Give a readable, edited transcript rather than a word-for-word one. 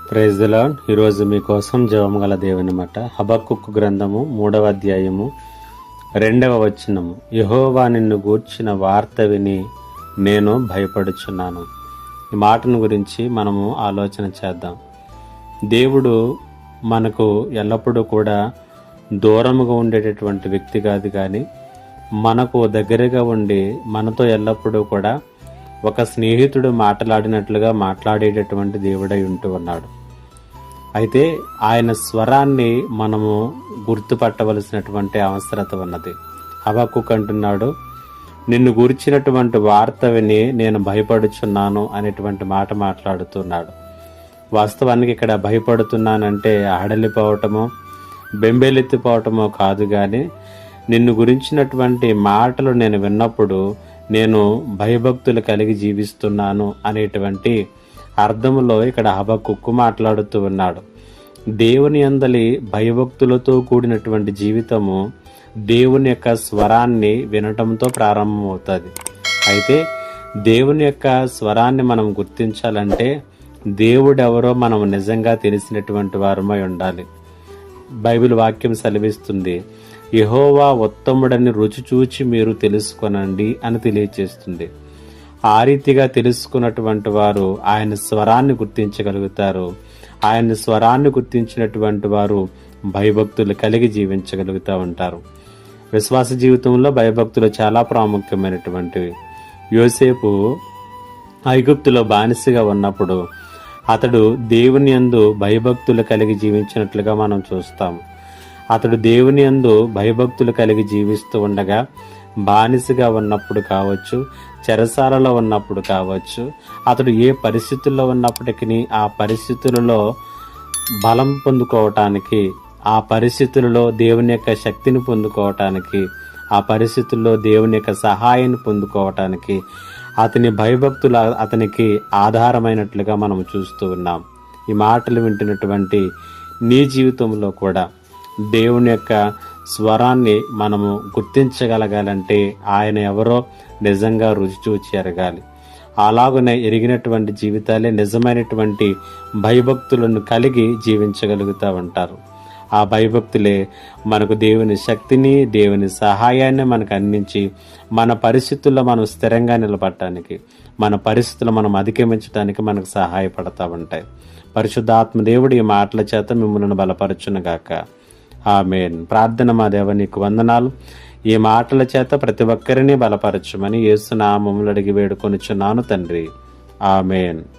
Praise the lord. ఈరోజు మీకోసం జీవము గల దేవుని మాట. హబక్కుకు గ్రంథము 3వ అధ్యాయము 2వ వచనము. యెహోవా నిన్ను గూర్చిన వార్త విని నేను భయపడుచున్నాను. ఈ మాటను గురించి మనము ఆలోచన చేద్దాం. దేవుడు మనకు ఎల్లప్పుడూ కూడా దూరముగా ఉండేటటువంటి వ్యక్తి కాదు, కానీ మనకు దగ్గరగా ఉండి మనతో ఎల్లప్పుడూ కూడా ఒక స్నేహితుడు మాట్లాడినట్లుగా మాట్లాడేటటువంటి దేవుడై ఉంటూ ఉన్నాడు. అయితే ఆయన స్వరాన్ని మనము గుర్తుపట్టవలసినటువంటి అవసరత ఉన్నది. హబక్కుకు అంటున్నాడు, నిన్ను గురించినటువంటి వార్త విని నేను భయపడుచున్నాను అనేటువంటి మాట మాట్లాడుతున్నాడు. వాస్తవానికి ఇక్కడ భయపడుతున్నానంటే ఆడలిపోవటమో బెంబేలెత్తిపోవటమో కాదు, కానీ నిన్ను గురించినటువంటి మాటలు నేను విన్నప్పుడు నేను భయభక్తులు కలిగి జీవిస్తున్నాను అనేటువంటి అర్థంలో ఇక్కడ హబక్కుకు మాట్లాడుతూ ఉన్నాడు. దేవుని యందలి భయభక్తులతో కూడినటువంటి జీవితము దేవుని యొక్క స్వరాన్ని వినటంతో ప్రారంభమవుతుంది. అయితే దేవుని యొక్క స్వరాన్ని మనం గుర్తించాలంటే దేవుడెవరో మనం నిజంగా తెలిసినటువంటి వారమై ఉండాలి. బైబిల్ వాక్యం సెలవిస్తుంది, యెహోవా ఉత్తముడని రుచి చూచి మీరు తెలుసుకొనండి అని తెలియచేస్తుంది. ఆ రీతిగా తెలుసుకున్నటువంటి వారు ఆయన స్వరాన్ని గుర్తించగలుగుతారు. ఆయన స్వరాన్ని గుర్తించినటువంటి వారు భయభక్తులు కలిగి జీవించగలుగుతూ ఉంటారు. విశ్వాస జీవితంలో భయభక్తులు చాలా ప్రాముఖ్యమైనటువంటివి. యోసేపు ఐగుప్తులో బానిసగా ఉన్నప్పుడు అతడు దేవుని యందు భయభక్తులు కలిగి జీవించినట్లుగా మనం చూస్తాము. అతడు దేవుని యందు భయభక్తులు కలిగి జీవిస్తూ ఉండగా బానిసగా ఉన్నప్పుడు కావచ్చు, చెరసాలలో ఉన్నప్పుడు కావచ్చు, అతడు ఏ పరిస్థితుల్లో ఉన్నప్పటికీ ఆ పరిస్థితులలో బలం పొందుకోవటానికి, ఆ పరిస్థితులలో దేవుని యొక్క శక్తిని పొందుకోవటానికి, ఆ పరిస్థితుల్లో దేవుని యొక్క సహాయాన్ని పొందుకోవటానికి అతని భయభక్తులు అతనికి ఆధారమైనట్లుగా మనం చూస్తూ ఉన్నాం. ఈ మాటలు వింటున్నటువంటి నీ జీవితంలో కూడా దేవుని యొక్క స్వరాన్ని మనము గుర్తించగలగాలంటే ఆయన ఎవరో నిజంగా రుచి చూచి ఎరగాలి. అలాగనే ఎరిగినటువంటి జీవితాలే నిజమైనటువంటి భయభక్తులను కలిగి జీవించగలుగుతూ ఉంటారు. ఆ భయభక్తులే మనకు దేవుని శక్తిని, దేవుని సహాయాన్ని మనకు అందించి మన పరిస్థితుల్లో మనం స్థిరంగా నిలబడటానికి, మన పరిస్థితులు మనం అధిగమించడానికి మనకు సహాయపడతా ఉంటాయి. పరిశుద్ధాత్మ దేవుడి ఈ మాటల చేత మిమ్మల్ని బలపరచునుగాక. ఆమేన్. ప్రార్థన. మా దేవ, నీకు వందనాలు. ఈ మాటల చేత ప్రతి ఒక్కరిని బలపరచుమని యేసు నామములో అడిగి వేడుకొనుచున్నాను తండ్రి. ఆమేన్.